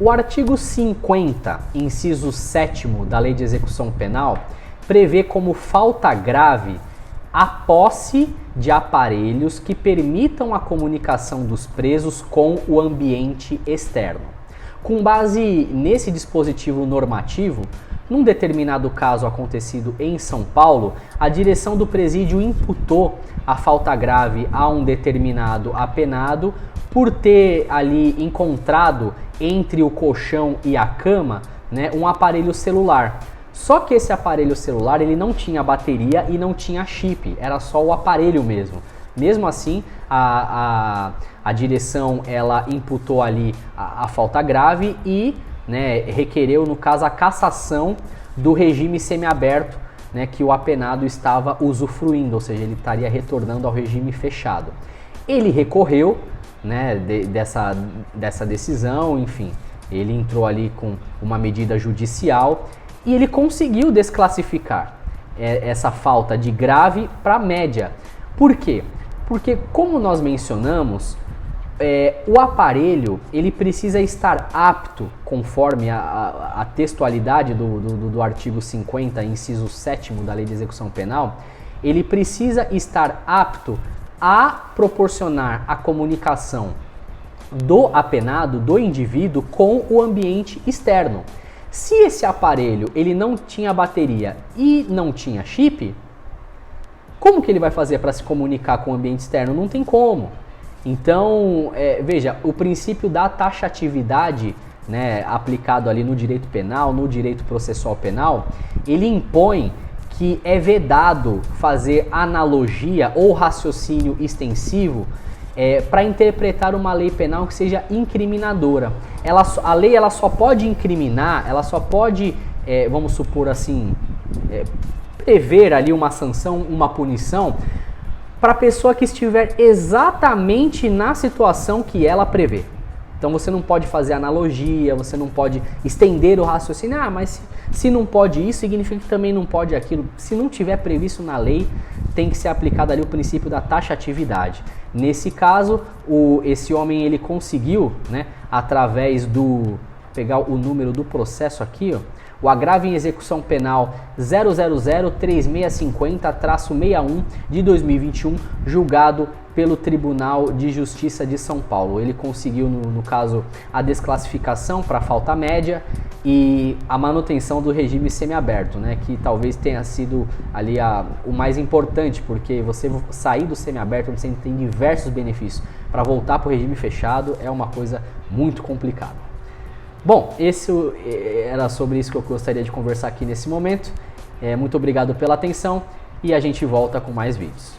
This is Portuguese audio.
O artigo 50, inciso 7º da Lei de Execução Penal, prevê como falta grave a posse de aparelhos que permitam a comunicação dos presos com o ambiente externo. Com base nesse dispositivo normativo, num determinado caso acontecido em São Paulo, a direção do presídio imputou a falta grave a um determinado apenado por ter ali encontrado entre o colchão e a cama, né, um aparelho celular. Só que esse aparelho celular ele não tinha bateria e não tinha chip, era só o aparelho mesmo. Mesmo assim, a direção ela imputou ali a falta grave e, né, requereu, no caso, a cassação do regime semiaberto, né, que o apenado estava usufruindo, ou seja, ele estaria retornando ao regime fechado. Ele recorreu, né, dessa decisão, enfim, ele entrou ali com uma medida judicial e ele conseguiu desclassificar essa falta de grave para média. Por quê? Porque, como nós mencionamos, o aparelho ele precisa estar apto, conforme a textualidade do artigo 50, inciso 7º da Lei de Execução Penal, ele precisa estar apto a proporcionar a comunicação do apenado, do indivíduo, com o ambiente externo. Se esse aparelho ele não tinha bateria e não tinha chip, como que ele vai fazer para se comunicar com o ambiente externo? Não tem como. Então, veja, o princípio da taxatividade, né, aplicado ali no direito penal, no direito processual penal, ele impõe que é vedado fazer analogia ou raciocínio extensivo para interpretar uma lei penal que seja incriminadora. A lei ela só pode incriminar, ela só pode, vamos supor assim, prever ali uma sanção, uma punição, para a pessoa que estiver exatamente na situação que ela prevê. Então você não pode fazer analogia, você não pode estender o raciocínio. Ah, mas se não pode isso, significa que também não pode aquilo. Se não tiver previsto na lei, tem que ser aplicado ali o princípio da taxatividade. Nesse caso, esse homem ele conseguiu, né, através pegar o número do processo aqui, ó, o agravo em execução penal 0003650-61 de 2021, julgado pelo Tribunal de Justiça de São Paulo. Ele conseguiu, no caso, a desclassificação para falta média e a manutenção do regime semiaberto, né, que talvez tenha sido ali o mais importante, porque você sair do semiaberto, onde você tem diversos benefícios, para voltar para o regime fechado é uma coisa muito complicada. Bom, era sobre isso que eu gostaria de conversar aqui nesse momento. Muito obrigado pela atenção e a gente volta com mais vídeos.